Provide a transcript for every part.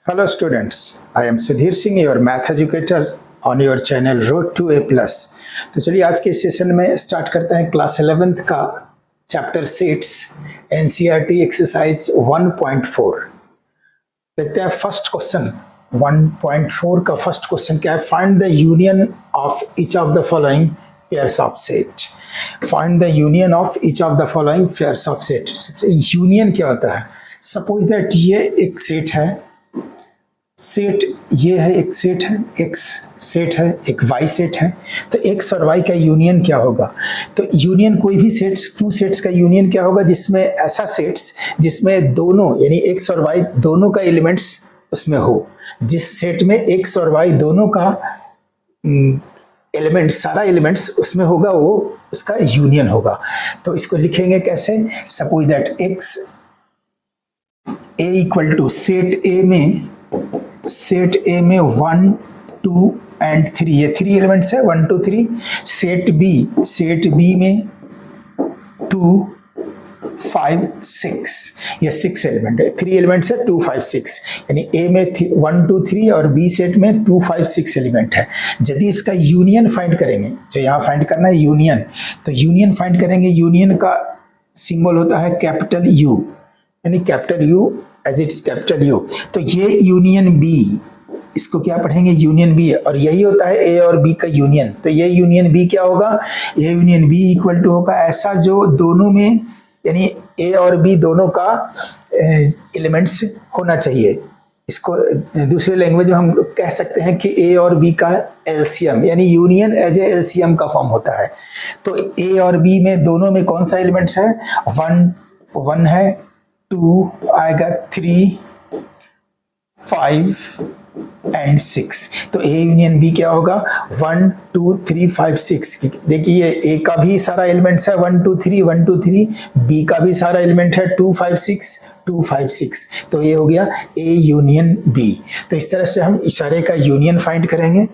Hello students, I am Sudhir Singh, your math educator on your channel Road to A+. तो चलिए आज के session में start करते हैं क्लास 11th का चैप्टर 6 NCERT एक्सरसाइज 1.4। देखते हैं फर्स्ट क्वेश्चन 1.4 का फर्स्ट क्वेश्चन क्या है। Find the union of each of the following pairs of set. Find the union of each of the following pairs of set. Union क्या होता है? Suppose that ये एक सेट है, सेट ये है, एक सेट है, एक्स सेट है, एक वाई सेट है। तो एक्स और वाई का यूनियन क्या होगा? तो यूनियन कोई भी सेट्स, टू सेट्स का यूनियन क्या होगा? जिसमें ऐसा सेट्स जिसमें दोनों यानी एक्स और वाई दोनों का एलिमेंट्स उसमें हो। जिस सेट में एक्स और वाई दोनों का एलिमेंट्स, सारा एलिमेंट्स उसमें होगा, वो उसका यूनियन होगा। तो इसको लिखेंगे कैसे? Suppose that X A equal to set A में 1, 2 एंड 3, ये 3 एलिमेंट्स है 1 2 3। सेट बी में 2 5 6, ये 6 एलिमेंट है, 3 एलिमेंट्स है 2 5 6, यानी ए में 1 2 3 और बी सेट में 2 5 6 एलिमेंट है। यदि इसका यूनियन फाइंड करेंगे, जो यहाँ फाइंड करना है यूनियन, तो यूनियन फाइंड करेंगे। यूनियन का सिंबल होता है कैपिटल यू, यानी capital U as its capital U. तो ये यूनियन बी, इसको क्या पढ़ेंगे? यूनियन बी है, और यही होता है ए और बी का यूनियन। तो ये यूनियन बी क्या होगा? ये यूनियन बी इक्वल टू होगा ऐसा जो दोनों में, यानी ए और बी दोनों का एलिमेंट्स होना चाहिए। इसको दूसरे लैंग्वेज में हम कह सकते हैं कि ए और बी का एलसीएम, यानी यूनियन एज ए एलसीएम का फॉर्म होता है। तो ए और बी में दोनों में कौन सा एलिमेंट्स है? 1 है, 2 आएगा, 3 5 एंड 6। तो ए यूनियन बी क्या होगा? 1 2 3 5 6। देखिए ए का भी सारा एलिमेंट्स है 1 2 3 1 2 3, बी का भी सारा एलिमेंट है 2 5 6 2 5 6। तो ये हो गया ए यूनियन बी। तो इस तरह से हम इशारे का यूनियन फाइंड करेंगे।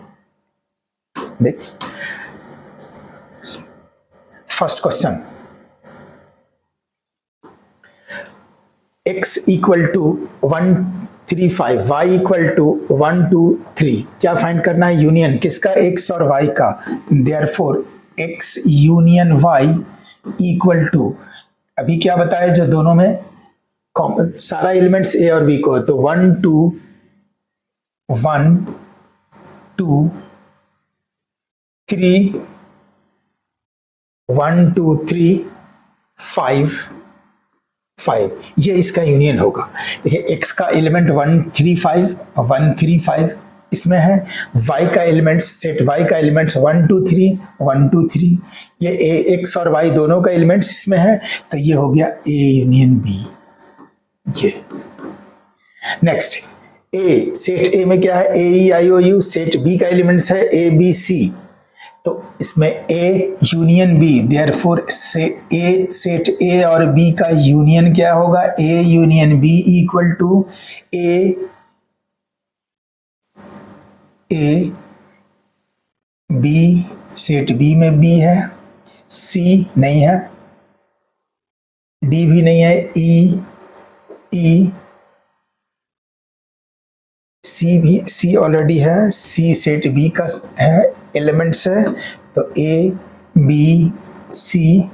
देख first question, x equal to 1 3 5, y equal to 1 2 3। क्या फाइंड करना है? यूनियन किसका? x और y का। Therefore x union y equal to, अभी क्या बताया, जो दोनों में सारा एलिमेंट्स a और b को, तो 1 2 3 1 2 3 5, ये इसका यूनियन होगा। देखिए एक्स का एलिमेंट 1 3 5 इसमें है, वाई का एलिमेंट, सेट वाई का एलिमेंट्स 1 2 3, ये ए एक्स और वाई दोनों का एलिमेंट्स इसमें है। तो ये हो गया ए यूनियन बी। ये नेक्स्ट ए, सेट ए में क्या है? A E I O U. Set B का एलिमेंट्स है ए बी सी, तो इसमें A union B. Therefore set A और बी का यूनियन क्या होगा? A union B equal to A B, set B में बी है, सी नहीं है, डी भी नहीं है, ई सी ऑलरेडी है, सी सेट बी का है, एलिमेंट्स है। तो A B C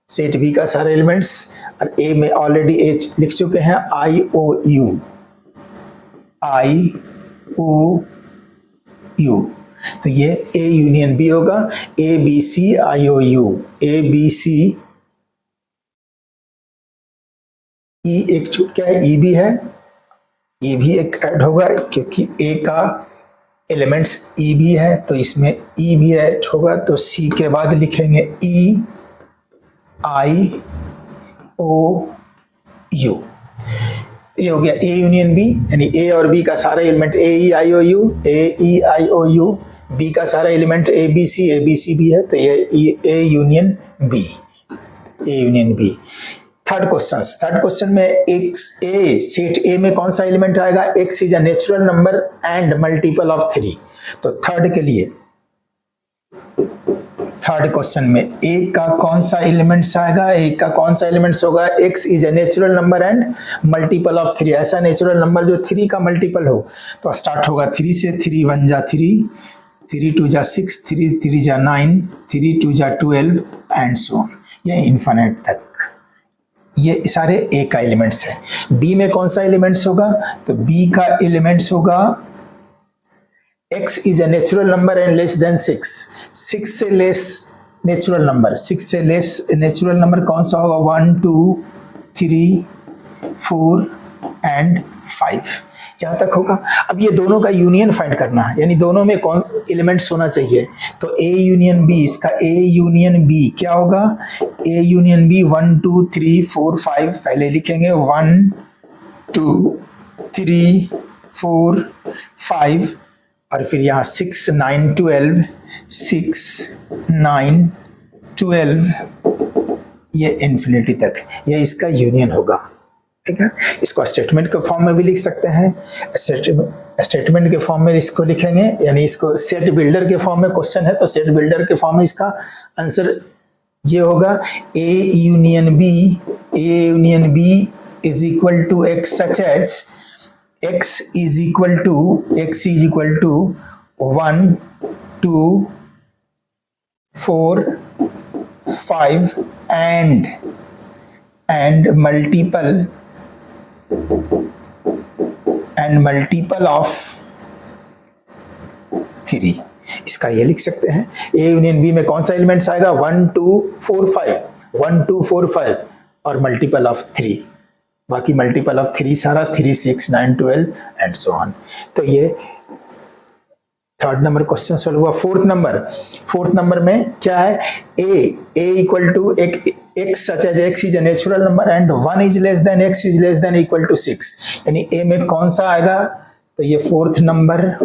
set B का सारे एलिमेंट्स, और ए में ऑलरेडी ए लिख चुके हैं, आई ओ यू। तो ये ए यूनियन बी होगा। A B C I O U, A B C, E एक क्या है? ई भी है, ई भी एक ऐड होगा क्योंकि ए का एलिमेंट्स ई भी है, तो इसमें ई भी ऐड होगा। तो सी के बाद लिखेंगे ई आई ओ यू। ये हो गया ए यूनियन बी, यानी ए और बी का सारा element A E I O U, B का सारा एलिमेंट ए बी सी भी है। तो ये A union B, A union B. Third question में एक्स ए, सेट ए में कौन सा एलिमेंट आएगा? X is a natural number and multiple of 3। तो थर्ड के लिए थर्ड क्वेश्चन में ए का कौन सा एलिमेंट्स आएगा, ए का कौन सा एलिमेंट्स होगा, x is a natural number and multiple of three, ऐसा नेचुरल नंबर जो थ्री का मल्टीपल हो। तो स्टार्ट होगा थ्री से, थ्री वन जा थ्री, थ्री टू जा सिक्स, थ्री थ्री जा नाइन, थ्री टू जा 12 एंड सो ऑन, ये इन्फिनिट तक। ये सारे ए का एलिमेंट्स है। बी में कौन सा एलिमेंट्स होगा, तो बी का एलिमेंट्स होगा x is a natural number and less than 6, 6 से लेस नेचुरल नंबर, 6 से लेस नेचुरल नंबर कौन सा होगा, 1 2 3 4 एंड 5, यहाँ तक होगा। अब ये दोनों का यूनियन फाइंड करना है, यानी दोनों में कौन सा एलिमेंट्स होना चाहिए। तो ए यूनियन बी, इसका ए यूनियन बी क्या होगा, ए यूनियन बी 1 2 3 4 5, पहले लिखेंगे 1 2 3 4 5 और फिर यहाँ 6 9 12, 6 9 12, ये इन्फिनिटी तक, ये इसका यूनियन होगा। ठीक है, इसको स्टेटमेंट के फॉर्म में भी लिख सकते हैं। स्टेटमेंट के फॉर्म में इसको लिखेंगे, यानी इसको सेट बिल्डर के फॉर्म में क्वेश्चन है तो सेट बिल्डर के फॉर्म में इसका आंसर ये होगा, A union B is equal to X such as x is equal to 1 2 4 5 and multiple of 3। इसका ये लिख सकते हैं, ए यूनियन बी में कौन सा एलिमेंट्स आएगा, 1 2 4 5, 1 2 4 5 और मल्टीपल ऑफ 3, बाकी मल्टीपल ऑफ 3 सारा 3 6 9 12 एंड सो ऑन। तो ये थर्ड नंबर क्वेश्चन सॉल्व हुआ। फोर्थ नंबर में क्या है, A equal to X such as X is a natural number and 1 is less than X is less than equal to 6, यानी ए में कौन सा आएगा, तो ये फोर्थ नंबर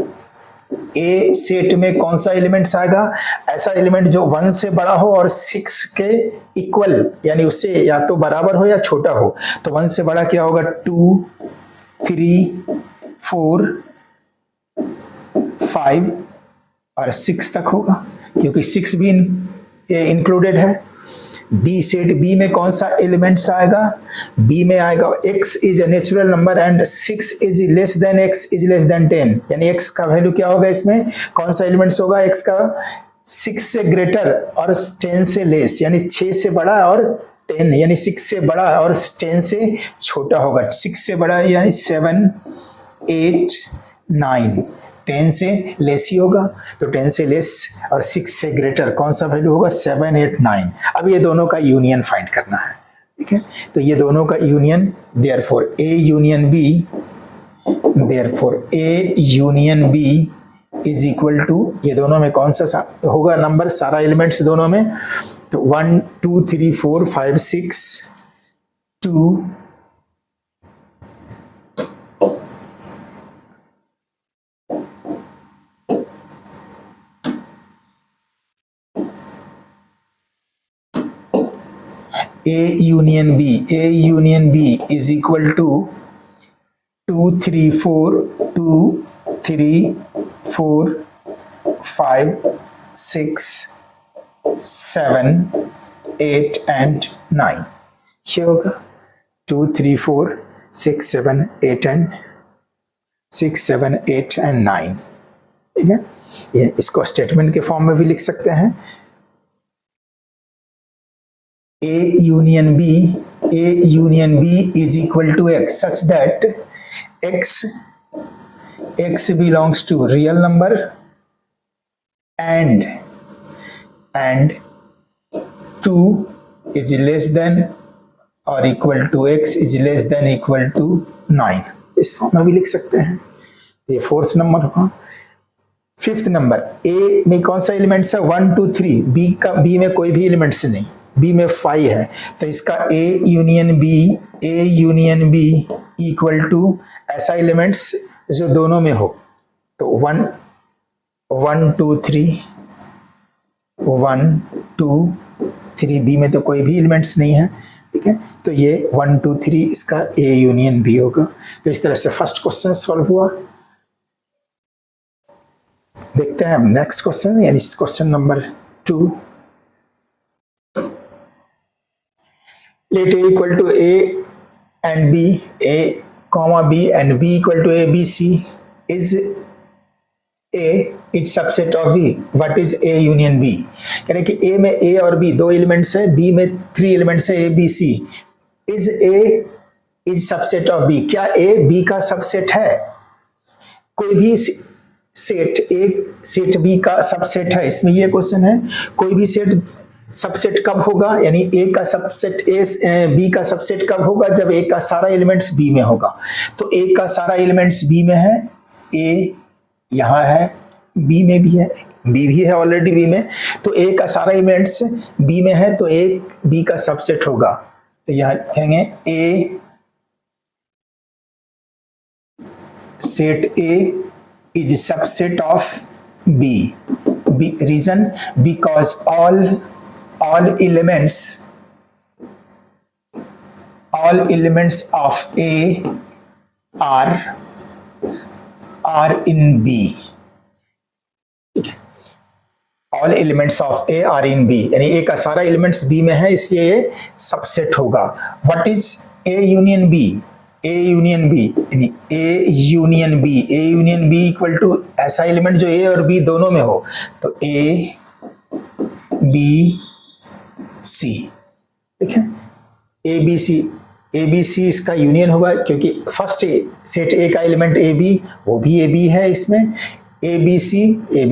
ए सेट में कौन सा एलिमेंट्स आएगा, ऐसा एलिमेंट जो 1 से बड़ा हो और 6 के इक्वल, यानी उससे या तो बराबर हो या छोटा हो। तो 1 से बड़ा क्या होगा, 2 3 4 5 और 6 तक होगा, क्योंकि 6 भी इंक्लूडेड है। बी सेट बी में कौन सा एलिमेंट्स आएगा, बी में आएगा x is a natural number and 6 is less than x is less than 10, यानी x का वैल्यू क्या होगा, इसमें कौन सा एलिमेंट्स होगा, x का 6 से ग्रेटर और 10 से लेस, यानी 6 से बड़ा और 10, यानी 6 से बड़ा और 10 से छोटा होगा। 6 से बड़ा यानी 7 8 9, 10 से लेस ही होगा, तो 10 से लेस और 6 से ग्रेटर कौन सा वैल्यू होगा, 7 8 9। अब ये दोनों का यूनियन फाइंड करना है। ठीक है, तो ये दोनों का union, therefore A union B is equal to, ये दोनों में कौन सा होगा नंबर, सारा एलिमेंट्स दोनों में, तो 1 2 3 4 5 6 2 A union B is equal to 2 3 4 2 3 4 5 6 7 8 and 9, ये होगा 2 3 4 6 7 8 and 9। ठीक है, ये इसको स्टेटमेंट के फॉर्म में भी लिख सकते हैं। A union B is equal to x such that x belongs to real number and 2 is less than or equal to x is less than equal to 9, इस फॉर्म में भी लिख सकते हैं। ये फोर्थ नंबर होगा। फिफ्थ नंबर, ए में कौन सा एलिमेंट्स है, 1 2 3, बी में कोई भी एलिमेंट्स नहीं, बी में 5 है, तो इसका A union B equal to ऐसा एलिमेंट्स जो दोनों में हो, तो 1 2 3 1 2 3, बी में तो कोई भी एलिमेंट्स नहीं है। ठीक है, तो ये 1 2 3 इसका ए यूनियन बी होगा। तो इस तरह से फर्स्ट क्वेश्चन सॉल्व हुआ। देखते हैं नेक्स्ट क्वेश्चन, यानी question number 2. Let A equal to A and B, A comma B and B equal to A, B, C. Is A is subset of B. What is A union B? यानी कि A में A और B दो elements है, B में 3 elements है, A, B, C. Is A is subset of B? क्या A B का सबसेट है? कोई भी सेट A सेट B का सबसेट है, इसमें ये क्वेश्चन है. कोई भी सेट सबसेट कब होगा, यानी A का सबसेट B का सबसेट कब होगा? जब A का सारा एलिमेंट्स B में होगा. तो A का सारा एलिमेंट्स B में है, A यहाँ है, B में भी है, B भी है ऑलरेडी B में, तो A का सारा एलिमेंट्स B में है, तो A B का सबसेट होगा. तो यहाँ लिखेंगे A set A is subset of B. Reason, because all elements of A are in B. All elements of A are in B, यानी A का सारा एलिमेंट्स B में है, इसलिए ये सबसेट होगा. What is A union B? A union B यानी A union B, A union B equal to ऐसा एलिमेंट जो A और B दोनों में हो, तो A B C, ठीक है. A B C इसका यूनियन होगा, क्योंकि फर्स्ट सेट A का एलिमेंट A B, वो भी A B है, इसमें A B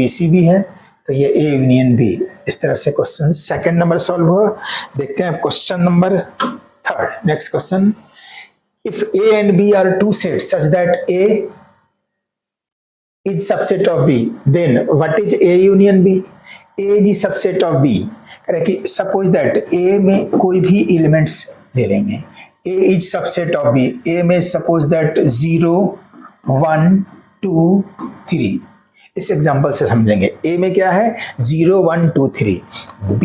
C भी है, तो ये A यूनियन B. इस तरह से क्वेश्चन सेकंड नंबर सॉल्व हुआ. देखते हैं question number third. Next question, if A and B are two sets such that A is subset of B, then what is A union B? A is subset of B. कि suppose that A में कोई भी elements ले लेंगे, A is subset of B. A में suppose that 0 1 2 3. इस example से समझेंगे. A में क्या है? 0 1 2 3. B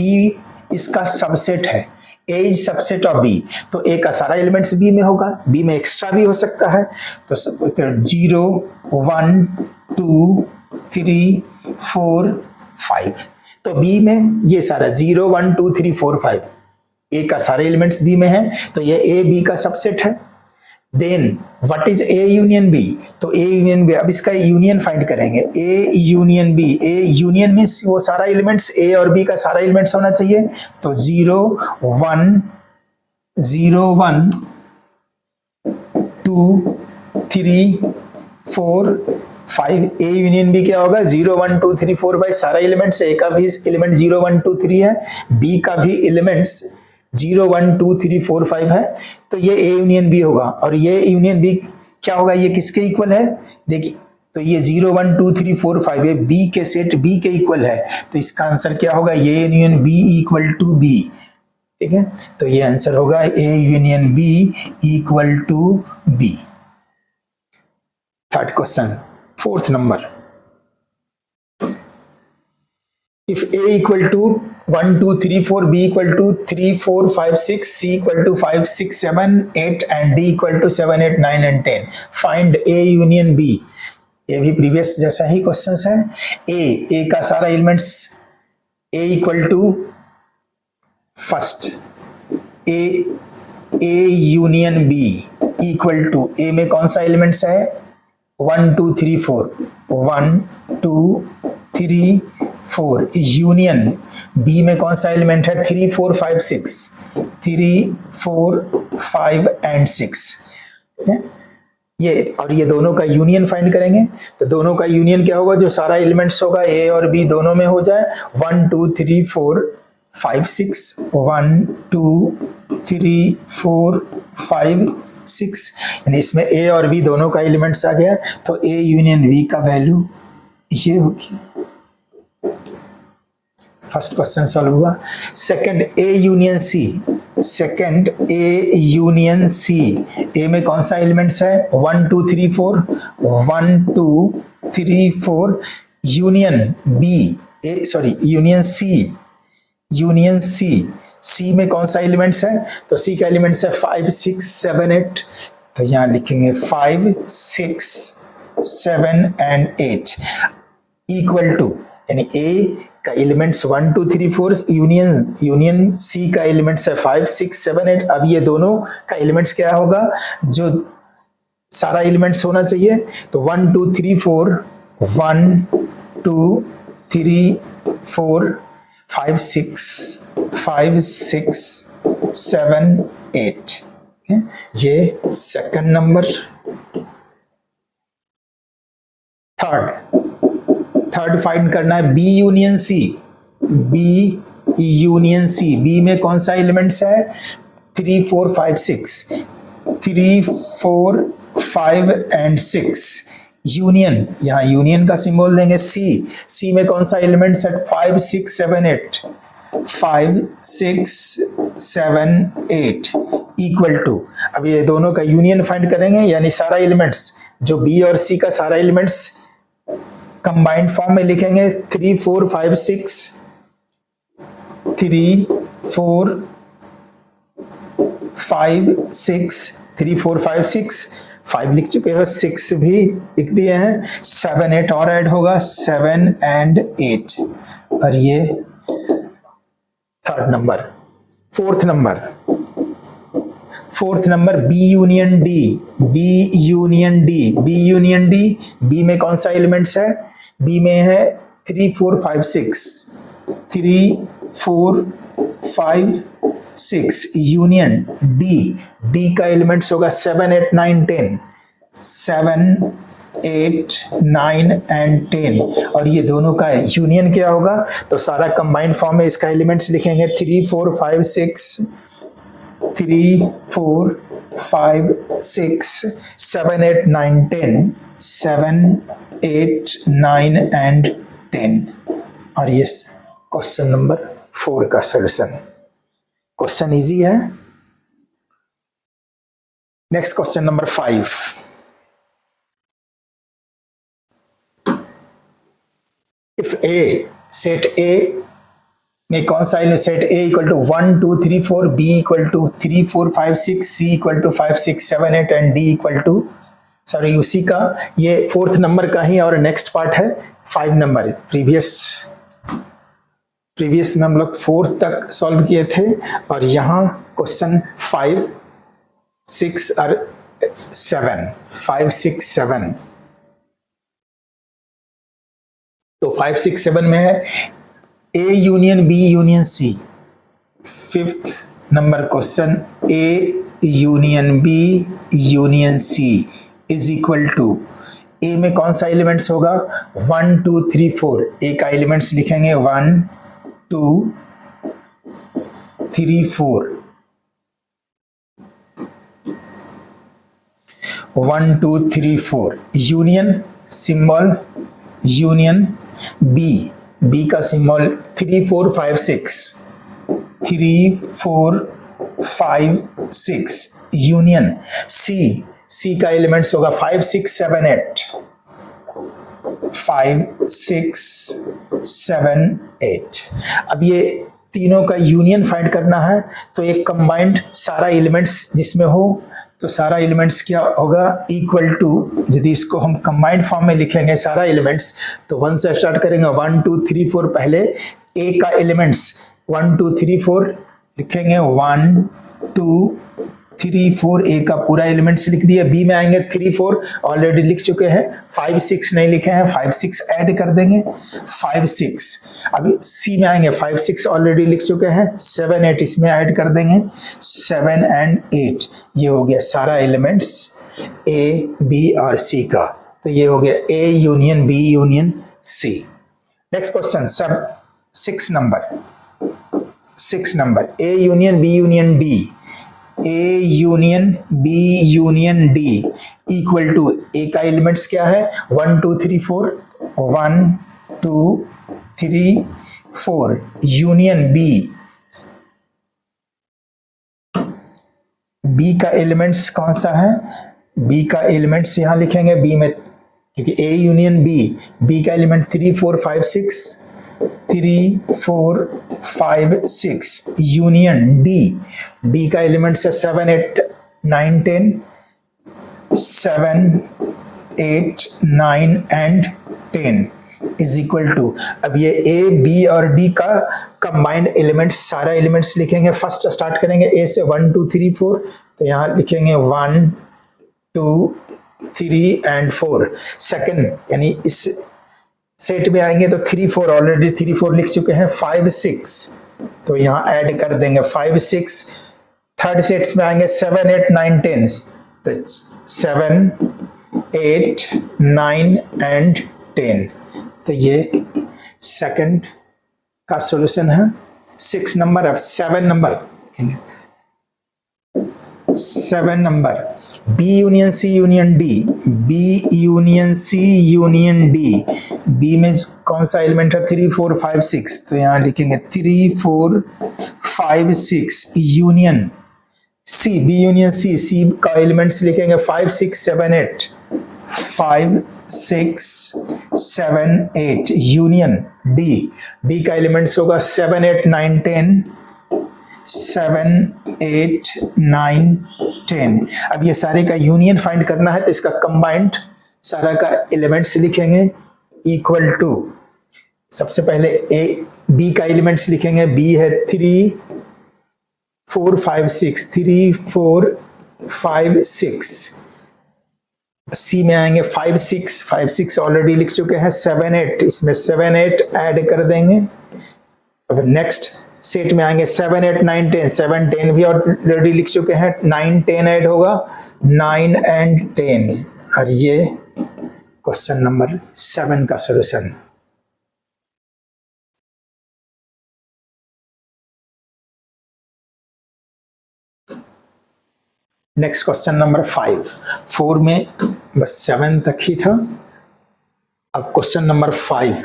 इसका सबसेट है, A is subset of B, तो A का सारा एलिमेंट्स B में होगा, B में एक्स्ट्रा भी हो सकता है, तो 0 1 2 3 4 5, तो B में ये सारा 0 1 2 3 4 5, A का सारे एलिमेंट्स B में है, तो ये A B का सबसेट है. Then what is A union B? तो A यूनियन B, अब इसका यूनियन फाइंड करेंगे. A union B, A union means वो सारा एलिमेंट्स A और B का सारा एलिमेंट्स होना चाहिए, तो 0 1 2 3 4 5. A यूनियन B क्या होगा? 0 1 2 3 4 5 सारा एलिमेंट्स, A का भी एलिमेंट 0 1 2 3 है, B का भी एलिमेंट्स 0 1 2 3 4 5 है, तो ये A यूनियन B होगा. और ये यूनियन B क्या होगा? ये किसके इक्वल है? देखिए, तो ये 0 1 2 3 4 5 ये B के सेट B के इक्वल है, तो इसका आंसर क्या होगा? ये union B equal to B, ठीक है. तो ये आंसर होगा A union B equal to B. Third question, fourth number. If A equal to 1 2 3 4, B equal to 3 4 5 6, C equal to 5 6 7 8 and D equal to 7 8 9 and 10, find A union B. ये भी previous जैसा ही questions है. A का सारा elements A equal to first A union B equal to A में कौन सा elements है? 1 2 3 4, 1 2 3 4 यूनियन B में कौन सा एलिमेंट है? 3 4 5 6, 3 4 5 एंड 6. ये और ये दोनों का यूनियन फाइंड करेंगे, तो दोनों का यूनियन क्या होगा? जो सारा एलिमेंट्स होगा A और B दोनों में हो जाए, 1 2 3 4 5 6, 1 2 3 4 5 6, यानी इसमें A और B दोनों का एलिमेंट्स आ गया, तो A यूनियन B का वैल्यू ये होगी. फर्स्ट क्वेश्चन सॉल्व हुआ. Second, A union C. Second A union C. A में कौन सा एलिमेंट्स है? 1 2 3 4, 1 2 3 4 union B, union C. Union C. C में कौन सा एलिमेंट्स है? तो C का एलिमेंट्स है 5 6 7 8, तो यहाँ लिखेंगे 5 6 7 एंड 8 इक्वल टू, यानी A का एलिमेंट्स 1 2 3 4 यूनियन सी का एलिमेंट्स है 5 6 7 8। अब ये दोनों का एलिमेंट्स क्या होगा, जो सारा एलिमेंट्स होना चाहिए, तो 1 2 3 4 1 2 3 4 5 6 7 8। ये सेकंड नंबर। थर्ड फाइंड करना है बी यूनियन सी। बी में कौन सा एलिमेंट्स है, 3 4 5 6। 3 4 5 एंड 6 यूनियन, यहाँ यूनियन का सिंबल देंगे सी में कौन सा एलिमेंट्स है, 5 6 7 8। 5 6 7 8 इक्वल टू, अब ये दोनों का यूनियन फाइंड करेंगे, यानी सारा एलिमेंट्स जो बी और सी का सारा एलिमेंट्स कंबाइंड फॉर्म में लिखेंगे। 3 4 5 6 3 4 5 6 3 4 5 6 5 लिख चुके हो, 6 भी लिख दिए हैं, 7 8 और ऐड होगा, 7 एंड 8। और ये third number. Fourth number B union D. B में कौन सा एलिमेंट्स है, बी में है 3 4 5 6। 3 4 5 6 यूनियन डी का एलिमेंट्स होगा 7 8 9 10। 7 8 9 एंड 10। और ये दोनों का यूनियन क्या होगा, तो सारा कंबाइंड फॉर्म में इसका एलिमेंट्स लिखेंगे। 3 4 5 6 3 4 5 6 7 8 9 10। 7 8 9 एंड 10। और ये क्वेश्चन नंबर 4 का सॉल्यूशन। क्वेश्चन इजी है। Next question number 5। If A, set A में कौन सा है, set A equal to 1 2 3 4, B equal to 3 4 5 6, C equal to 5 6 7 8 and D equal to, sorry उसी का ये 4th नंबर का ही और नेक्स्ट पार्ट है 5 नंबर। प्रीवियस में हम लोग 4th तक सॉल्व किए थे, और यहाँ क्वेश्चन 5 6 और 7, 5 6 7। तो 5 6 7 में है A union B union C. 5th number question, A union B union C is equal to, A में कौन सा एलिमेंट्स होगा, 1 2 3 4। ए का एलिमेंट्स लिखेंगे 1 2 3 4। 1 2 3 4 यूनियन सिंबल, यूनियन बी का सिंबल 3 4 5 6। 3 4 5 6 यूनियन सी का एलिमेंट्स होगा 5 6 7 8। 5 6 7 8। अब ये तीनों का यूनियन फाइंड करना है, तो एक कंबाइंड सारा एलिमेंट्स जिसमें हो, तो सारा एलिमेंट्स क्या होगा, इक्वल टू, यदि इसको हम कंबाइंड फॉर्म में लिखेंगे सारा एलिमेंट्स, तो 1 से स्टार्ट करेंगे। 1 2 3 4 पहले ए का एलिमेंट्स 1 2 3 4 लिखेंगे। 1 2 3 4 ए का पूरा एलिमेंट्स लिख दिया। बी में आएंगे 3 4 ऑलरेडी लिख चुके हैं, 5 6 नहीं लिखे हैं, 5 6 ऐड कर देंगे, 5 6। अभी सी में आएंगे 5 6 ऑलरेडी लिख चुके हैं, 7 8 इसमें ऐड कर देंगे, 7 एंड 8। ये हो गया सारा एलिमेंट्स ए बी और सी का, तो ये हो गया A union B union C. Next question सब 6 number, A union B union D. A union B union D equal to, A का एलिमेंट्स क्या है, 1 2 3 4। 1 2 3 4 यूनियन बी का एलिमेंट्स कौन सा है, बी का एलिमेंट्स यहां लिखेंगे। बी में, क्योंकि ए यूनियन बी का एलिमेंट 3 4 5 6। 3 4 5 6 यूनियन डी का एलिमेंट्स है 7 8 9 10। 7 8 9 एंड 10। इज इक्वल टू, अब ये ए बी और डी का कंबाइंड एलिमेंट्स, सारा एलिमेंट्स लिखेंगे। फर्स्ट स्टार्ट करेंगे ए से 1 2 3 4, तो यहाँ लिखेंगे 1 2 3 एंड 4। सेकंड यानी इस सेट में आएंगे तो 3 4, ऑलरेडी 3 4 लिख चुके हैं। 5 6, तो यहाँ ऐड कर देंगे 5 6। थर्ड सेट्स में आएंगे 7 8 9 10, तो 7 8 9 एंड 10, तो ये सेकंड का सॉल्यूशन है। 6 नंबर, अब 7 number, 7 number B union C union D, B union C union D. B में कौन सा एलिमेंट है? 3 4 5 6, तो यहाँ लिखेंगे 3 4 5 6 union C, B union C, C का एलिमेंट्स लिखेंगे 5 6 7 8, 5 6 7 8 यूनियन डी, डी का एलिमेंट्स होगा 7 8 9 10, 7 8 9 10। अब ये सारे का यूनियन फाइंड करना है, तो इसका कंबाइंड सारा का एलिमेंट्स लिखेंगे इक्वल टू, सबसे पहले ए बी का एलिमेंट्स लिखेंगे। बी है 3 4 5 6, 3 4 5 6। सी में आएंगे 5 6, 5 6 ऑलरेडी लिख चुके हैं। 7 8, इसमें 7 8 ऐड कर देंगे। अब नेक्स्ट सेट में आएंगे 7 8 9 10, 7 10 भी ऑलरेडी लिख चुके हैं। 9 10 ऐड होगा, 9 एंड 10, और ये क्वेश्चन नंबर 7 का सॉल्यूशन। Next question number 5। 4 में बस 7 तक ही था। अब question number 5,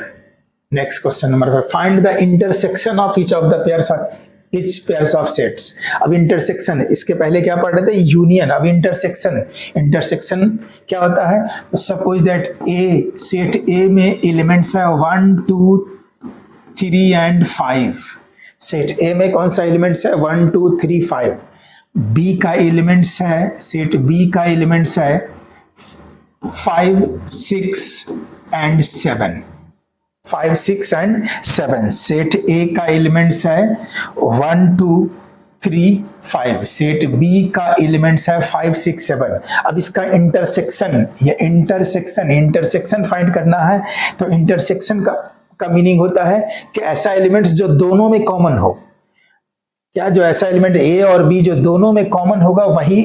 next question number 5, find the intersection of each of the pairs of sets. अब इंटरसेक्शन, इसके पहले क्या पढ़ रहे थे? यूनियन। अब इंटरसेक्शन, इंटरसेक्शन क्या होता है? तो suppose that A, set A में एलिमेंट्स है 1 2 3 एंड 5। सेट ए में कौन सा एलिमेंट्स है? 1 2 3 5। बी का एलिमेंट्स है, सेट बी का एलिमेंट्स है 5 6 एंड 7, 5 6 एंड 7। सेट ए का एलिमेंट्स है 1 2 3 5। सेट बी का एलिमेंट्स है 5 6 7। अब इसका इंटरसेक्शन, ये इंटरसेक्शन फाइंड करना है। तो इंटरसेक्शन का मीनिंग होता है कि ऐसा एलिमेंट्स जो दोनों में कॉमन हो। क्या? जो ऐसा एलिमेंट ए और बी जो दोनों में कॉमन होगा, वही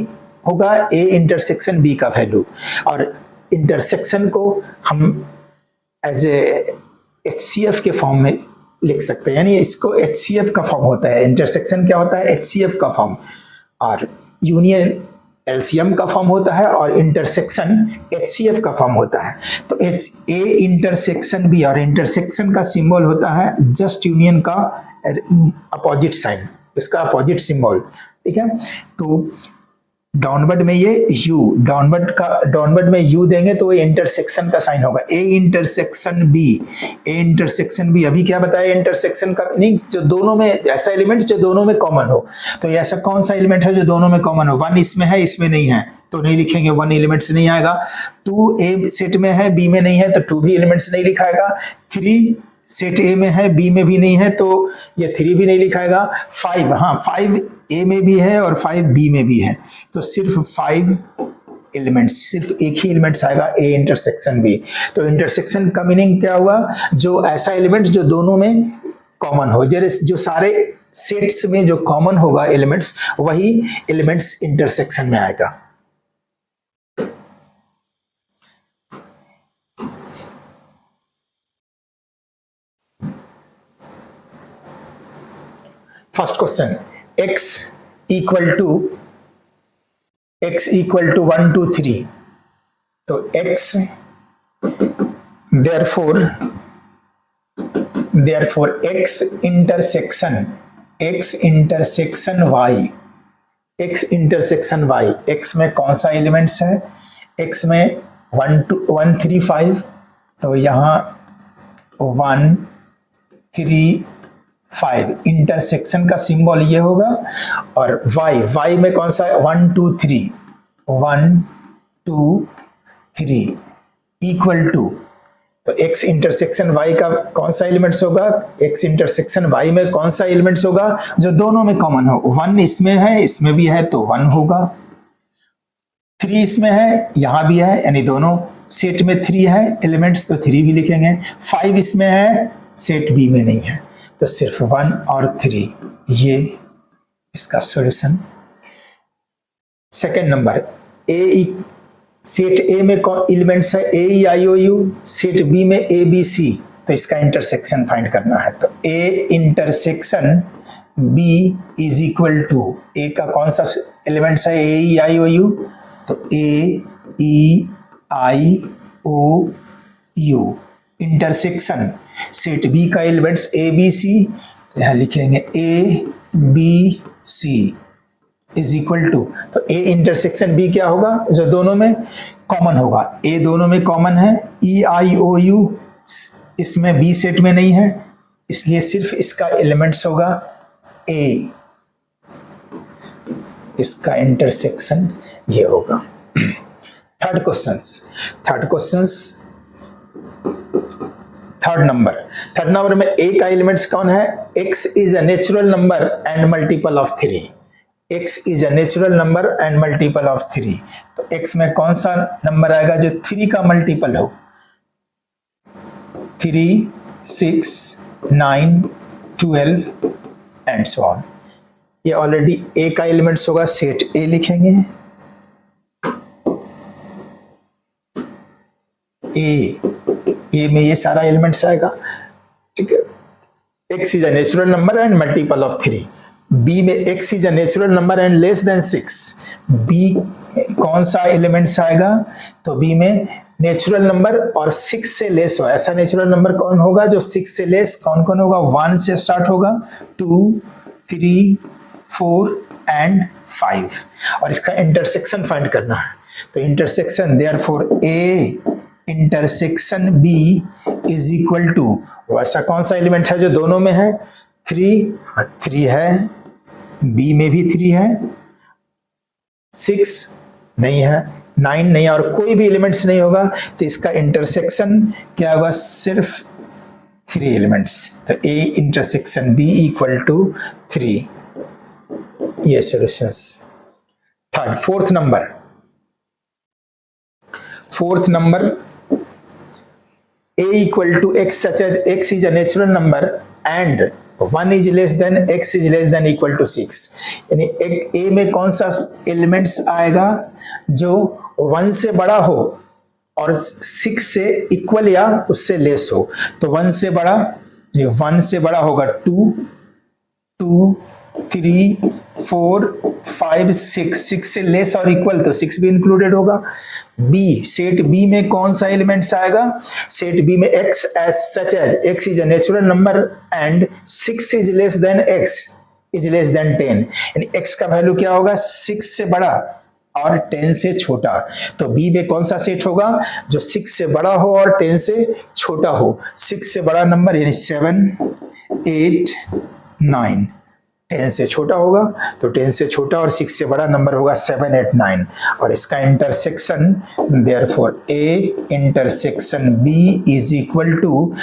होगा ए इंटरसेक्शन बी का वैल्यू। और इंटरसेक्शन को हम एज ए HCF के फॉर्म में लिख सकते हैं, यानी इसको HCF का फॉर्म होता है। इंटरसेक्शन क्या होता है? HCF का फॉर्म, और यूनियन LCM का फॉर्म होता है, और इंटरसेक्शन HCF का फॉर्म होता है। तो ए इंटरसेक्शन बी, और इंटरसेक्शन का सिंबल होता है जस्ट यूनियन का अपोजिट साइन, इसका अपोजिट सिंबल, ठीक है। तो डाउनवर्ड में ये U, डाउनवर्ड में U देंगे तो ये इंटरसेक्शन का साइन होगा। A intersection B, A intersection B. अभी क्या बताया इंटरसेक्शन का मीनिंग? जो दोनों में, ऐसा एलिमेंट जो दोनों में कॉमन हो। तो ये ऐसा कौन सा एलिमेंट है जो दोनों में कॉमन हो? 1 इसमें है, इसमें नहीं है, तो नहीं लिखेंगे, 1 एलिमेंट्स नहीं आएगा। 2 ए सेट में है, बी में नहीं है, तो 2 भी एलिमेंट्स नहीं लिखाएगा। 3 सेट ए में है, बी में भी नहीं है, तो ये 3 भी नहीं लिखाएगा। 5, हाँ 5 ए में भी है और 5 बी में भी है, तो सिर्फ 5 एलिमेंट्स, सिर्फ एक ही एलिमेंट्स आएगा, ए इंटरसेक्शन बी। तो इंटरसेक्शन का मीनिंग क्या हुआ? जो ऐसा एलिमेंट जो दोनों में कॉमन हो, जैसे जो सारे सेट्स में जो कॉमन होगा एलिमेंट्स, वही एलिमेंट्स इंटरसेक्शन में आएगा। First question, x equal to 1 2 3, तो x therefore x intersection y, x intersection y, x में कौन सा एलिमेंट्स है? x में 1 2 1 3 5, तो यहाँ 1 3 5 इंटरसेक्शन का सिंबल ये होगा। और y में कौन सा है? 1 2 3, 1 2 3 इक्वल टू तो x इंटरसेक्शन y का कौन सा एलिमेंट्स होगा, x इंटरसेक्शन y में कौन सा एलिमेंट्स होगा जो दोनों में कॉमन हो। 1 इसमें है, इसमें भी है तो 1 होगा, 3 इसमें है, यहां भी है, यानी दोनों सेट में 3 है एलिमेंट्स तो 3 भी लिखेंगे। 5 इसमें है, सेट बी में नहीं है, तो सिर्फ 1 और 3, ये इसका solution. Second number, A set A में कौन एलिमेंट्स है, A E I O U, set B में ए बी सी, तो इसका इंटरसेक्शन फाइंड करना है। तो A intersection B is equal to, A का कौन सा एलिमेंट्स है, A E I O U, तो A E I O U intersection set B का एलिमेंट्स ए बी सी, यहां लिखेंगे A B C is equal to, तो A intersection B क्या होगा जो दोनों में कॉमन होगा, ए दोनों में कॉमन है, ई आई ओ यू इसमें बी सेट में नहीं है, इसलिए सिर्फ इसका एलिमेंट्स होगा ए, इसका इंटरसेक्शन ये होगा। थर्ड नंबर में ए का एलिमेंट्स कौन है, x is a natural number and multiple of 3, x is a natural number and multiple of 3, तो x में कौन सा नंबर आएगा जो 3 का मल्टीपल हो, 3, 6, 9, 12 एंड सो ऑन। ये ऑलरेडी ए का एलिमेंट्स होगा, सेट ए लिखेंगे, ए में ये सारा एलिमेंट्स आएगा, ठीक है। x is a natural number and multiple of 3, B में x is a natural number and less than 6, B कौन सा एलिमेंट्स आएगा, तो बी में नेचुरल नंबर और 6 से लेस हो, ऐसा नेचुरल नंबर कौन होगा जो 6 से लेस, कौन कौन होगा, 1 से स्टार्ट होगा, 2, 3, 4 एंड 5, और इसका इंटरसेक्शन फाइंड करना है। तो intersection therefore A intersection B is equal to, वैसा कौन सा एलिमेंट है जो दोनों में है, 3 है, बी में भी 3 है, 6 नहीं है, 9 नहीं है, और कोई भी एलिमेंट्स नहीं होगा, तो इसका इंटरसेक्शन क्या होगा, सिर्फ 3 एलिमेंट्स, तो A intersection B equal to 3, ये solutions. Fourth number a equal to x such as x is a natural number and 1 is less than x is less than equal to 6, यानी a में कौन सा elements आएगा जो 1 से बड़ा हो और 6 से इक्वल या उससे लेस हो, तो 1 से बड़ा होगा 2, 3, 4, 5, 6 से लेस और इक्वल तो 6 भी इंक्लूडेड होगा। बी, सेट बी में कौन सा एलिमेंट्स आएगा, सेट बी में x as such as x is a natural number and 6 is less than x is less than 10, यानी x का वैल्यू क्या होगा, 6 से बड़ा और 10 से छोटा, तो बी में कौन सा सेट होगा जो 6 से बड़ा हो और 10 से छोटा हो, 6 से बड़ा नंबर यानी 7, 8, 9, 10 से छोटा होगा तो 10 से छोटा और 6 से बड़ा नंबर होगा 7, 8, 9, और इसका intersection therefore A intersection B is equal to,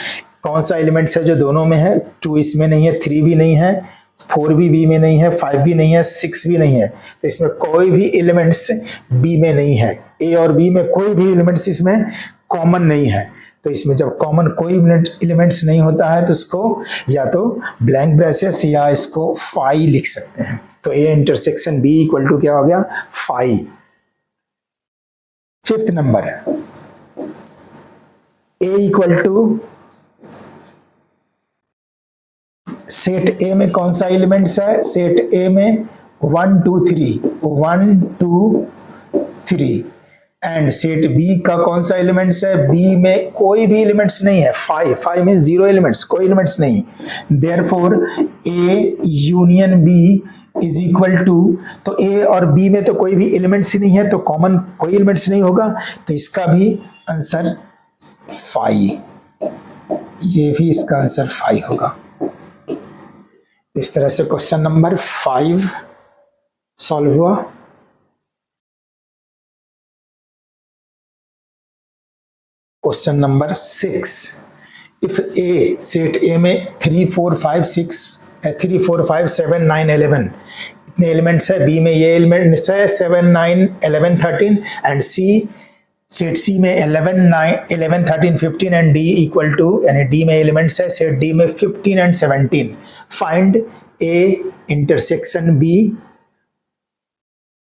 कौन सा एलिमेंट्स है जो दोनों में है, 2 इसमें नहीं है, 3 भी नहीं है, 4 भी बी में नहीं है, 5 भी नहीं है, 6 भी नहीं है, तो इसमें कोई भी एलिमेंट्स बी में नहीं है, ए और बी में कोई भी एलिमेंट्स इसमें कॉमन नहीं है, तो इसमें जब कॉमन कोई एलिमेंट्स नहीं होता है तो इसको या तो ब्लैंक ब्रेसेस या इसको फाई लिख सकते हैं, तो A intersection B equal to क्या हो गया, phi. Fifth number, A equal to, set A में कौन सा एलिमेंट्स है, सेट ए में 1, 2, 3 एंड सेट बी का कौन सा एलिमेंट्स है, बी में कोई भी एलिमेंट्स नहीं है, 5 में 0 एलिमेंट्स, कोई एलिमेंट्स नहीं, therefore A union B is equal to, तो ए और बी में तो कोई भी एलिमेंट्स ही नहीं है, तो कॉमन कोई एलिमेंट्स नहीं होगा, तो इसका भी आंसर 5, ये भी इसका आंसर 5 होगा। इस तरह से क्वेश्चन नंबर 5 सॉल्व हुआ। Question number 6, if A set A में 3 4 5 6 3 4 5 7 9 11 इतने एलिमेंट्स है, बी में ये एलिमेंट्स है 7 9 11 13 एंड सी सेट सी में 11 9 11 13 15 एंड डी इक्वल टू, यानी डी में एलिमेंट्स है सेट डी में 15 and 17, find A intersection B,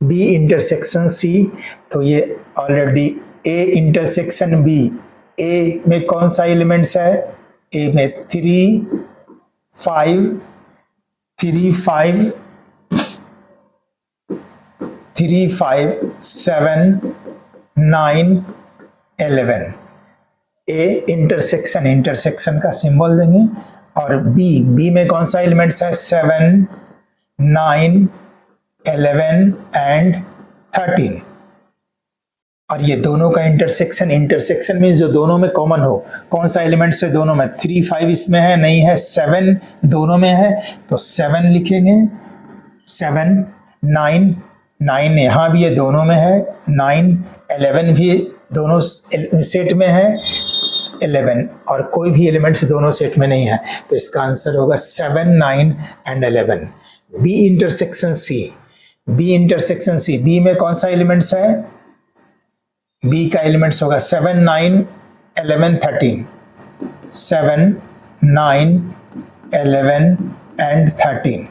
B intersection C. तो ये already A intersection B, A में कौन सा एलिमेंट्स है, ए में 3 5 3 5 3 5 7 9 11, ए इंटरसेक्शन, इंटरसेक्शन का सिंबल देंगे, और बी, बी में कौन सा एलिमेंट्स है 7 9 11 एंड 13, और ये दोनों का इंटरसेक्शन, इंटरसेक्शन मीन्स जो दोनों में कॉमन हो, कौन सा एलिमेंट्स है दोनों में, 3 5 इसमें है नहीं है, 7 दोनों में है तो 7 लिखेंगे, 7 9 9 यहाँ भी ये दोनों में है, 9 11 भी दोनों सेट में है, 11 और कोई भी एलिमेंट्स दोनों सेट में नहीं है, तो इसका आंसर होगा 7 9 and 11। B intersection C, B intersection C, B में कौन सा एलिमेंट्स है, बी का एलिमेंट्स होगा 7 9 11 13, 7 9 11 and 13,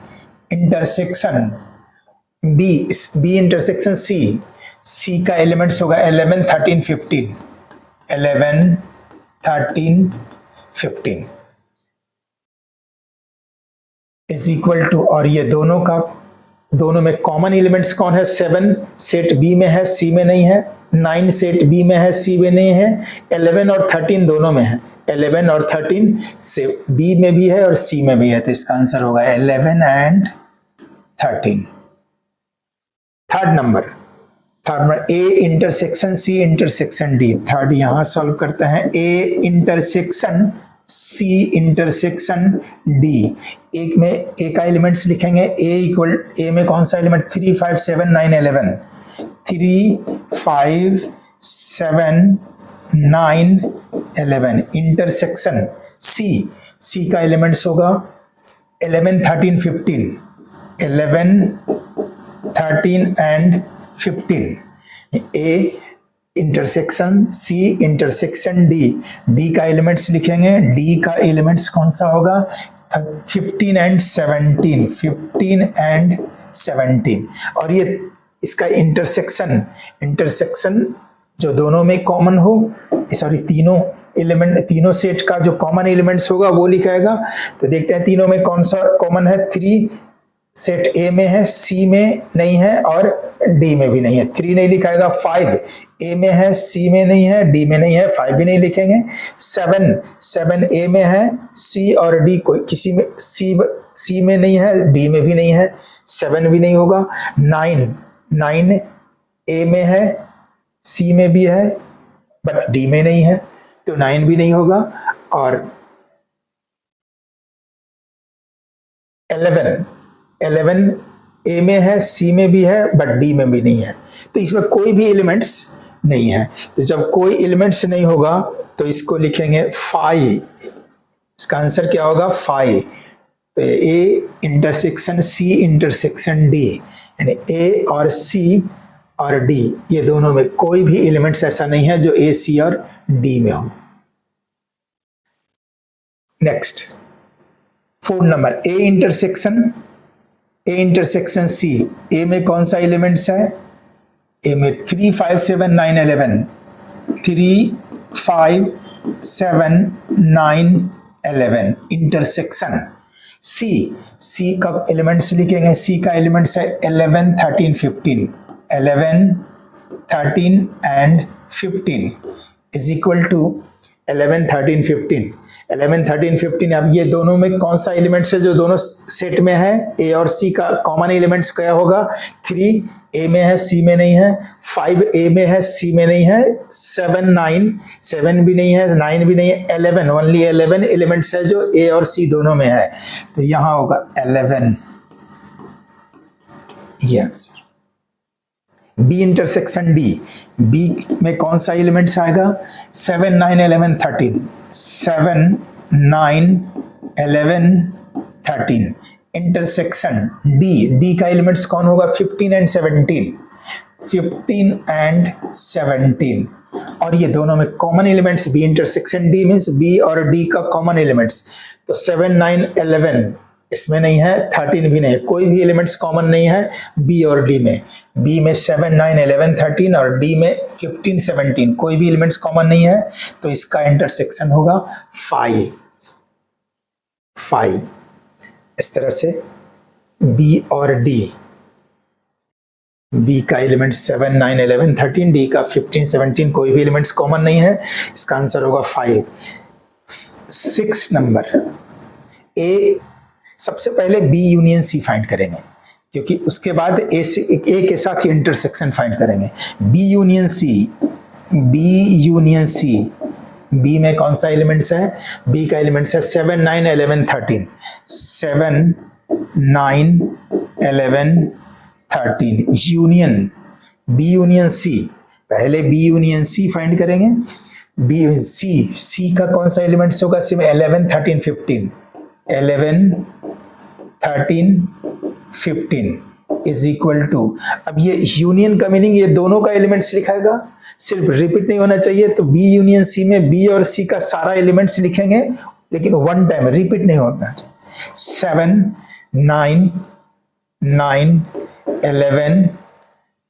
intersection B, B intersection C, C का एलिमेंट्स होगा 11 13 15, 11 13 15 इज इक्वल टू, और ये दोनों का, दोनों में कॉमन एलिमेंट्स कौन है, 7 सेट बी में है सी में नहीं है, 9 सेट बी में है सी में नहीं है, 11 और 13 दोनों में है, 11 और 13 से बी में भी है और सी में भी है, तो इसका आंसर होगा 11 and 13। Third number A intersection C intersection D, third यहां सॉल्व करते हैं, A intersection C intersection D, एक में ए का एलिमेंट्स लिखेंगे, ए इक्वल, ए में कौन सा एलिमेंट 3 5 7 9 11, 3 5 7 9 11, इंटरसेक्शन सी, सी का एलिमेंट्स होगा 11 13 15, 11 13 and 15, A intersection C intersection D, D का एलिमेंट्स लिखेंगे, डी का एलिमेंट्स कौन सा होगा 15 एंड 17, 15 एंड 17, और ये इसका इंटरसेक्शन, इंटरसेक्शन जो दोनों में कॉमन हो, सॉरी तीनों एलिमेंट, तीनों सेट का जो कॉमन एलिमेंट्स होगा वो लिखाएगा, तो देखते हैं तीनों में कौन सा कॉमन है, 3 सेट ए में है सी में नहीं है और डी में भी नहीं है, 3 नहीं लिखाएगा, 5 ए में है सी में नहीं है डी में नहीं है, 5 भी नहीं लिखेंगे, 7 ए में है सी और डी कोई किसी में सी में नहीं है डी में भी नहीं है, 7 भी नहीं होगा, 9 ए में है सी में भी है बट डी में नहीं है तो 9 भी नहीं होगा, और 11 ए में है सी में भी है बट डी में भी नहीं है, तो इसमें कोई भी एलिमेंट्स नहीं है, तो जब कोई एलिमेंट्स नहीं होगा तो इसको लिखेंगे 5, इसका आंसर क्या होगा 5, तो A intersection C intersection D, यानी ए और सी और डी ये दोनों में कोई भी एलिमेंट्स ऐसा नहीं है जो ए सी और डी में हो। Next 4 number A intersection C, A में कौन सा एलिमेंट्स है, ए में 3 5 7 9 11, 3 5 7 9 11, इंटरसेक्शन सी का एलिमेंट्स लिखेंगे, सी का एलिमेंट्स है 11 13 15, 11 13 एंड 15 इज इक्वल टू 11 13 15, 11 13 15, अब ये दोनों में कौन सा एलिमेंट्स है जो दोनों सेट में है, ए और सी का कॉमन एलिमेंट्स क्या होगा, 3 ए में है सी में नहीं है, 5 ए में है सी में नहीं है, 7 भी नहीं है 9 भी नहीं है, 11 ओनली 11 एलिमेंट्स है जो ए और सी दोनों में है, तो यहां होगा 11, ये answer. B intersection D, B में कौन सा एलिमेंट्स आएगा? 7 9 11 13, 7 9 11 13 इंटरसेक्शन डी, डी का एलिमेंट्स कौन होगा? 15 एंड 17, 15 एंड 17, और ये दोनों में common elements B intersection D means B और डी का कॉमन एलिमेंट्स, तो 7 9 11 इसमें नहीं है, 13 भी नहीं है, कोई भी एलिमेंट्स कॉमन नहीं है बी और डी में। बी में 7 9 11 13 और डी में 15 17 कोई भी एलिमेंट्स कॉमन नहीं है, तो इसका इंटरसेक्शन होगा 5। इस तरह से बी और डी, बी का एलिमेंट 7 9 11 13, डी का 15 17 कोई भी एलिमेंट्स कॉमन नहीं है, इसका आंसर होगा 5। 6 नंबर ए, सबसे पहले बी यूनियन सी फाइंड करेंगे, क्योंकि उसके बाद ए के साथ ही इंटरसेक्शन फाइंड करेंगे। बी यूनियन सी, बी में कौन सा एलिमेंट्स है? बी का एलिमेंट्स है 7 9 11 13, 7 9 11 13 यूनियन बी यूनियन सी, पहले बी यूनियन सी फाइंड करेंगे। बी सी का कौन सा एलिमेंट्स होगा? सी में 11 13 15, 11 13 15 इज इक्वल टू, अब ये यूनियन का मीनिंग ये दोनों का एलिमेंट्स लिखाएगा, सिर्फ रिपीट नहीं होना चाहिए, तो बी यूनियन सी में बी और सी का सारा एलिमेंट्स लिखेंगे, लेकिन वन टाइम, रिपीट नहीं होना चाहिए। 7 9 9 11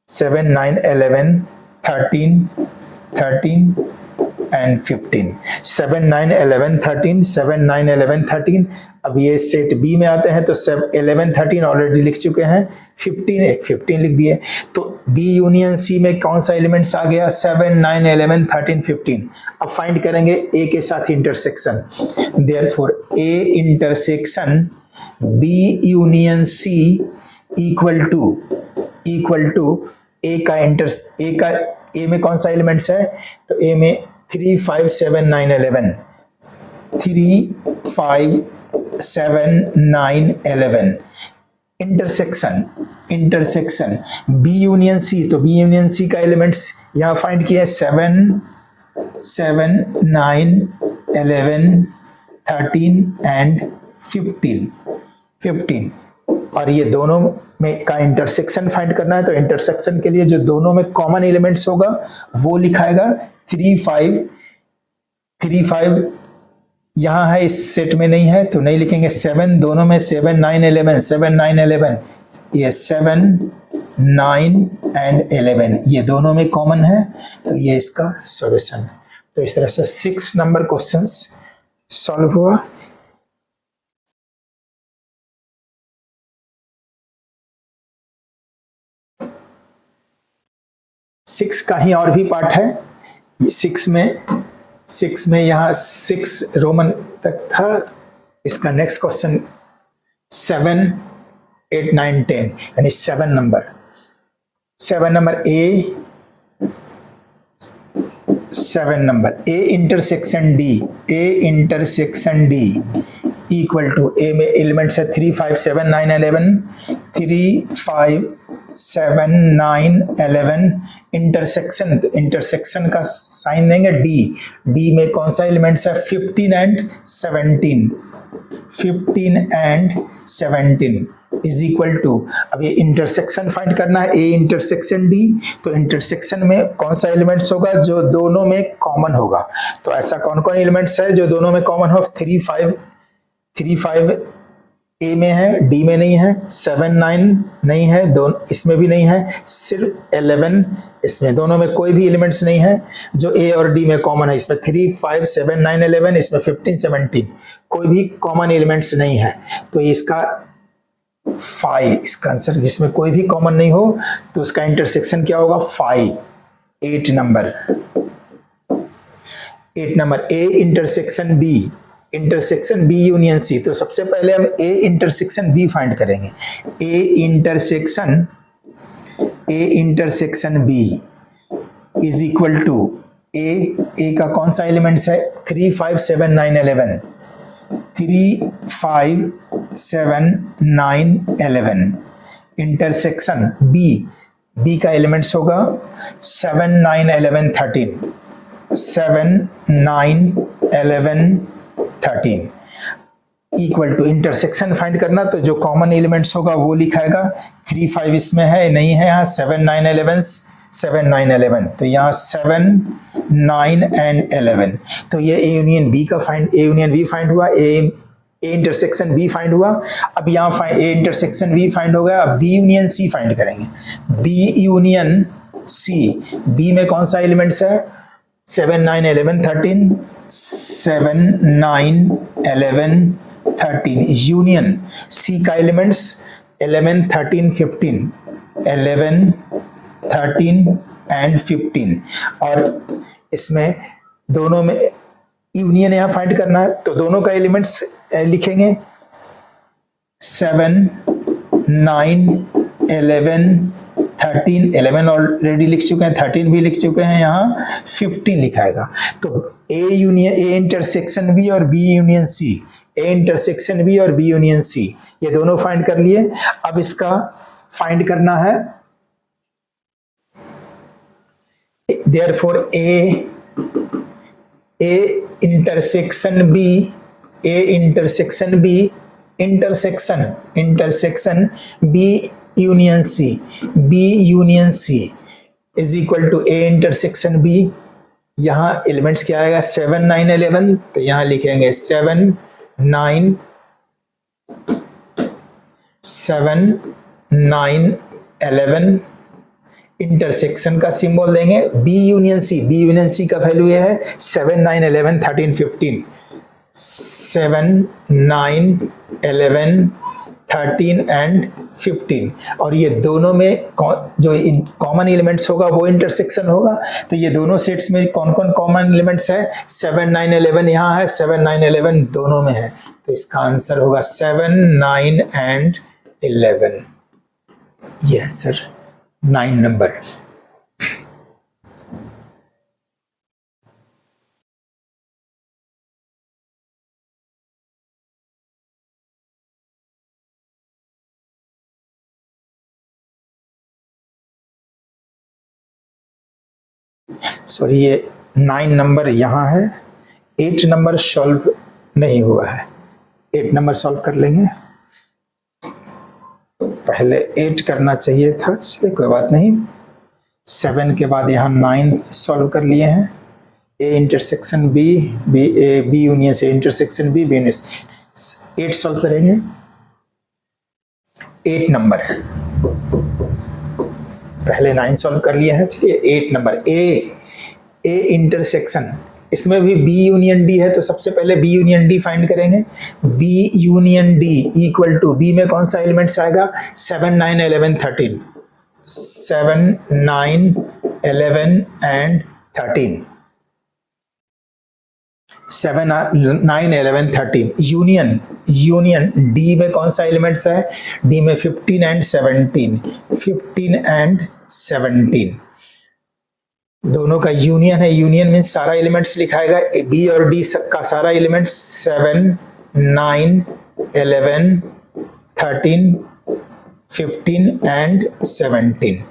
7 9 11 13 13 एंड 15, 7 9 11 13, 7 9 11 13। अब ये सेट बी में आते हैं तो 11 13 ऑलरेडी लिख चुके हैं, 15 लिख दिए, तो बी यूनियन सी में कौन सा एलिमेंट्स आ गया? 7 9 11 13 15। अब फाइंड करेंगे ए के साथ intersection, therefore A intersection B union C equal to A में कौन सा एलिमेंट्स है? तो ए में 3 5 7 9 11, 3 5 7 9 11 इंटरसेक्शन बी यूनियन सी, तो बी यूनियन सी का एलिमेंट्स यहाँ फाइंड किए 7 7 9 11 13 एंड 15, और ये दोनों में का इंटरसेक्शन फाइंड करना है, तो इंटरसेक्शन के लिए जो दोनों में कॉमन एलिमेंट्स होगा वो लिखाएगा। 3 5 यहाँ है, इस सेट में नहीं है तो नहीं लिखेंगे। 7 दोनों में 7 9 11, 7 9 11, ये 7 9 एंड 11 ये दोनों में कॉमन है, तो ये इसका सॉल्यूशन है। तो इस तरह से 6 नंबर क्वेश्चंस सॉल्व हुआ। सिक्स का ही और भी पार्ट है। 6 में यहाँ 6 रोमन तक था। इसका नेक्स्ट क्वेश्चन 7 8 9 10 यानी 7 number A, 7 number A intersection D equal to, A में एलिमेंट्स है 3 5 7 9 11, 3 5 7 9 11 इंटरसेक्शन का साइन देंगे डी में कौन सा एलिमेंट्स है? 15 एंड 17 इज इक्वल टू, अब ये इंटरसेक्शन फाइंड करना है, ए इंटरसेक्शन डी, तो इंटरसेक्शन में कौन सा एलिमेंट्स होगा जो दोनों में कॉमन होगा? तो ऐसा कौन कौन एलिमेंट्स है जो दोनों में कॉमन हो? 3 5 ए में है, डी में नहीं है, 7 9 नहीं है, दोनों इसमें भी नहीं है, सिर्फ 11 इसमें, दोनों में कोई भी एलिमेंट्स नहीं है जो ए और डी में कॉमन है। इसमें 3 5 7 9 11, इसमें 15 17 कोई भी कॉमन एलिमेंट्स नहीं है, तो इसका 5 इसका आंसर, जिसमें कोई भी कॉमन नहीं हो तो उसका इंटरसेक्शन क्या होगा? 5। 8 number A intersection B union C, तो सबसे पहले हम ए इंटरसेक्शन बी फाइंड करेंगे। A intersection B is equal to, A का कौन सा एलिमेंट्स है? 3 5 7 9 11, 3 5 7 9 11 इंटरसेक्शन बी का एलिमेंट्स होगा 7 9 11 13, 7 9 11 13 इक्वल टू इंटरसेक्शन फाइंड करना, तो जो कॉमन एलिमेंट्स होगा वो लिखाएगा। 3 5 इसमें है नहीं है, यहाँ 7 9 11 7 9 11, तो यहाँ 7 9 एंड 11, तो ये ए यूनियन बी का find, A union B find हुआ, ए इंटरसेक्शन बी फाइंड हुआ। अब यहाँ ए इंटरसेक्शन बी फाइंड हो गया, अब बी यूनियन सी फाइंड करेंगे। बी यूनियन सी, बी में कौन सा एलिमेंट्स है? 7 9 11 13, 7 9 11 13 यूनियन सी का एलिमेंट्स 11 13 15, 11 13 एंड 15, और इसमें दोनों में यूनियन यहाँ फाइंड करना है, तो दोनों का एलिमेंट्स लिखेंगे 7 9 11 13, 11 ऑलरेडी लिख चुके हैं, 13 भी लिख चुके हैं, यहाँ 15 लिखाएगा। तो A union, A intersection B और B union C, A intersection B और बी यूनियन सी, ये दोनों फाइंड कर लिए। अब इसका फाइंड करना है, therefore A intersection B, A intersection B, intersection B union C, B union C is equal to A intersection B. यहाँ एलिमेंट्स क्या आएगा? 7 9 11, तो यहाँ लिखेंगे 7 9 11, इंटरसेक्शन का सिंबल देंगे B union C, B union C का वैल्यू ये है 7 9 11 13 15, 7 9 11 13 एंड 15, और ये दोनों में जो कॉमन एलिमेंट्स होगा वो इंटरसेक्शन होगा। तो ये दोनों सेट्स में कौन कौन कॉमन एलिमेंट्स है? 7 9 11 यहाँ है, 7 9 11 दोनों में है, तो इसका आंसर होगा 7 9 एंड 11, ये आंसर 9 नंबर। सॉरी, ये 9 नंबर यहाँ है, 8 नंबर सॉल्व नहीं हुआ है, 8 नंबर सॉल्व कर लेंगे। पहले 8 करना चाहिए था, चलिए कोई बात नहीं। 7 के बाद यहाँ 9 सॉल्व कर लिए हैं। A intersection B, B union से intersection B, B union 8 solve करेंगे। 8 नंबर पहले 9 सॉल्व कर लिए हैं, चलिए 8 नंबर ए इंटरसेक्शन, इसमें भी बी यूनियन डी है, तो सबसे पहले बी यूनियन डी फाइंड करेंगे। B union D equal to, B में कौन सा एलिमेंट्स आएगा? 7 9 11 13, 7 9 11 एंड 13, 7 9 11 13 यूनियन डी में कौन सा एलिमेंट्स है? डी में 15 एंड 17, 15 एंड 17 दोनों का यूनियन है। यूनियन मीन्स सारा एलिमेंट्स लिखाएगा, बी और डी का सारा एलिमेंट्स 7 9 11 13 15 एंड 17,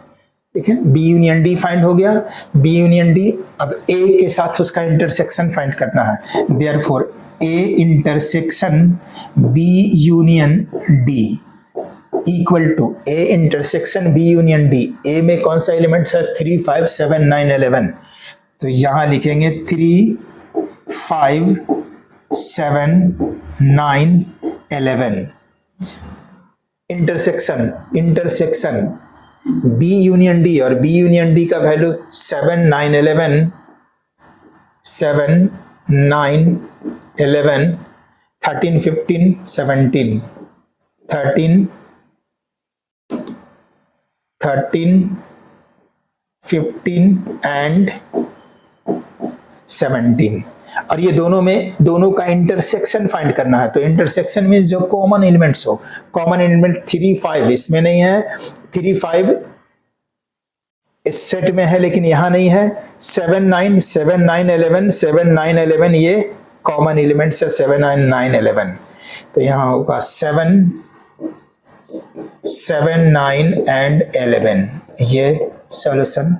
ठीक है। बी यूनियन डी फाइंड हो गया। बी यूनियन डी, अब ए के साथ उसका इंटरसेक्शन फाइंड करना है। Therefore A intersection B union D equal to A intersection B union D. A में कौन सा एलिमेंट है? 3 5 7 9 11, तो यहां लिखेंगे 3 5 7 9 11। इंटरसेक्शन बी यूनियन डी, और बी यूनियन डी का वैल्यू 7 9 11, 7 9 11 13 15 17, 13 15 एंड 17, और ये दोनों का इंटरसेक्शन फाइंड करना है। तो इंटरसेक्शन मीन्स जो कॉमन एलिमेंट्स हो, कॉमन एलिमेंट 3 5 इसमें नहीं है, 3 5 इस सेट में है लेकिन यहां नहीं है। 7 9 11 7 9 11 ये कॉमन एलिमेंट्स है, 7 9 11, तो यहां होगा 7 7, 9 एंड 11, ये सॉल्यूशन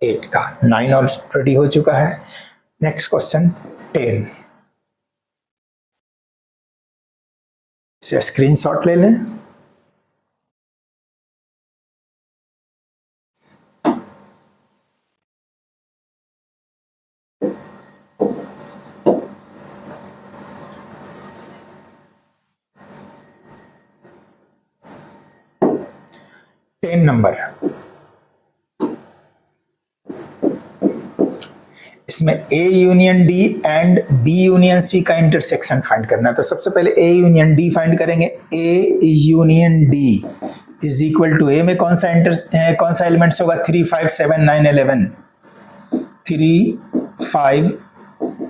8 का। 9 ऑलरेडी हो चुका है। नेक्स्ट क्वेश्चन 10, इसे स्क्रीनशॉट ले लें। टेन नंबर, इसमें A union D and B union C का इंटरसेक्शन फाइंड करना है। तो सबसे पहले ए यूनियन डी फाइंड करेंगे। A union D is equal to, A में कौन सा एलिमेंट्स होगा? 3, 5, 7, 9, 11। 3, 5,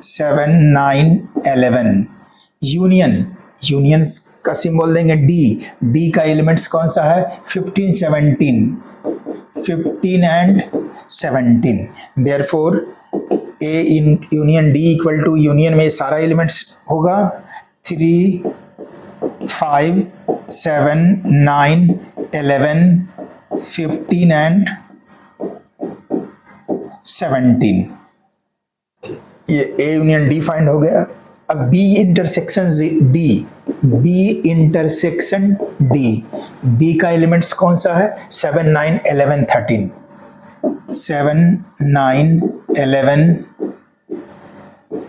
7, 9, 11। यूनियन का सिंबल देंगे डी। डी का एलिमेंट्स कौन सा है? 15, 17। 15 and 17। Therefore A in union D equal to, union में सारा एलिमेंट्स होगा 3, 5, 7, 9, 11, 15 एंड 17। ये ए यूनियन डी फाइंड हो गया। अब B intersection D, B intersection D, B का एलिमेंट्स कौन सा है? 7, 9, 11, 13। 7, 9, 11,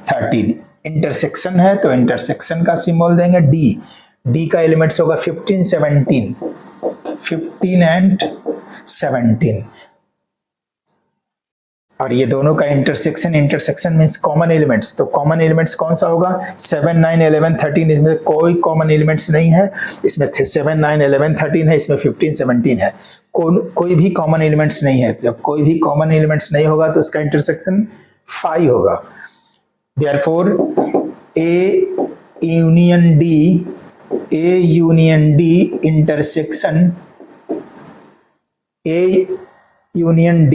13 इंटरसेक्शन है, तो इंटरसेक्शन का सिंबल देंगे डी। डी का एलिमेंट्स होगा 15, 17। 15 एंड 17। और ये दोनों का इंटरसेक्शन मीन्स कॉमन एलिमेंट्स। तो कॉमन एलिमेंट्स कौन सा होगा? 7, 9, 11, 13। इसमें कोई कॉमन एलिमेंट्स नहीं है। इसमें 7, 9, 11, 13 है, इसमें 15, 17 है। कोई भी कॉमन एलिमेंट्स नहीं है। जब कोई भी कॉमन एलिमेंट्स नहीं होगा तो इसका इंटरसेक्शन 5 होगा। Therefore A union D intersection A union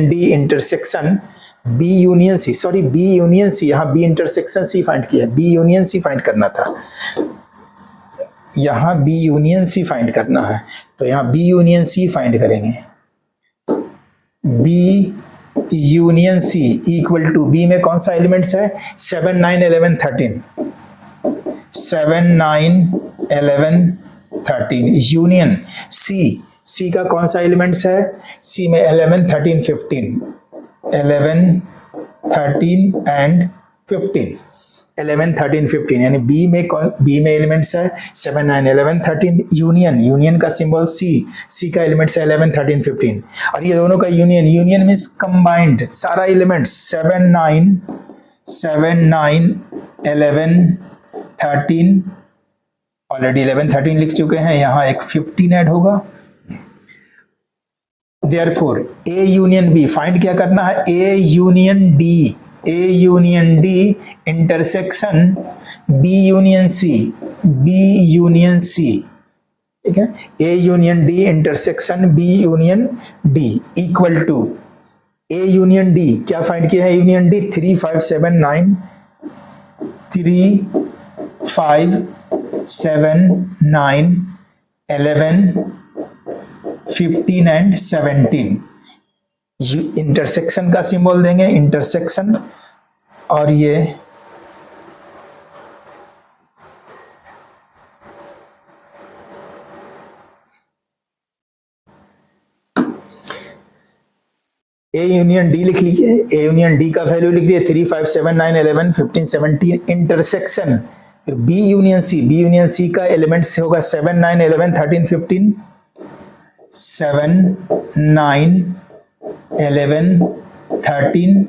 D intersection B union C, यहाँ बी इंटरसेक्शन सी फाइंड किया, बी यूनियन सी फाइंड करना था। यहाँ बी यूनियन सी फाइंड करना है, तो यहाँ बी यूनियन सी फाइंड करेंगे। B union C equal to, B में कौन सा एलिमेंट्स है? 7, 9, 11, 13। 7, 9, 11, 13 यूनियन सी का कौन सा एलिमेंट्स है? सी में 11, 13, 15। 11, 13 एंड 15। 11, 13, 15 यानी बी में एलिमेंट्स है 7, 9, 11, 13। यूनियन का सिंबल सी का एलिमेंट्स है 11, 13, 15। और ये दोनों का यूनियन मीन्स कंबाइंड सारा एलिमेंट्स 7, 9, 11, 13। ऑलरेडी 11, 13 लिख चुके हैं, यहाँ एक 15 ऐड होगा। Therefore A union B find क्या करना है? A union D intersection B union C, ठीक है। A union D intersection B union D equal to, A union D क्या फाइंड किया है? Union D 3, 5, 7, 9, 3, 5, 7, 9, 11, 15 and 17। इंटरसेक्शन का सिंबल देंगे इंटरसेक्शन, और ये ए यूनियन डी लिख लीजिए। ए यूनियन डी का वैल्यू लिख लीजिए 3, 5, 7, 9, 11, 15, 17 इंटरसेक्शन। फिर बी यूनियन सी का एलिमेंट्स होगा 7, 9, 11, 13, 15। 7, 9, 11, 13,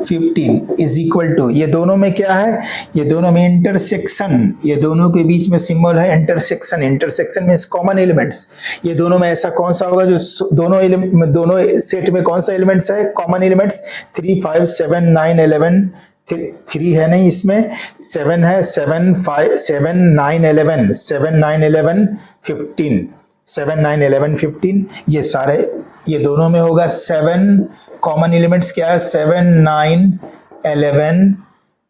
15 इज इक्वल टू, ये दोनों में क्या है? ये दोनों में इंटरसेक्शन, ये दोनों के बीच में सिंबल है इंटरसेक्शन मींस कॉमन एलिमेंट्स। ये दोनों में ऐसा कौन सा होगा जो दोनों सेट में कौन सा एलिमेंट्स है? Common elements 3, 5, 7, 9, 11। 3 है नहीं इसमें, 7 है, 7, 5, 7, 9, 11, 7, 9, 11, 15। 7, 9, 11, 15 ये सारे, ये दोनों में होगा 7 कॉमन एलिमेंट्स क्या है? 7, 9, 11,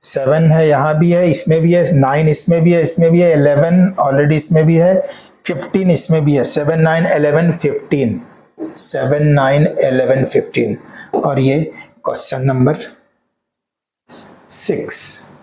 7 है, यहाँ भी है, इसमें भी है, 9 इसमें भी है, इसमें भी है, 11 ऑलरेडी इसमें भी है, 15 इसमें भी है, 7 9 11 15, 7 9 11 15। और ये क्वेश्चन नंबर 6।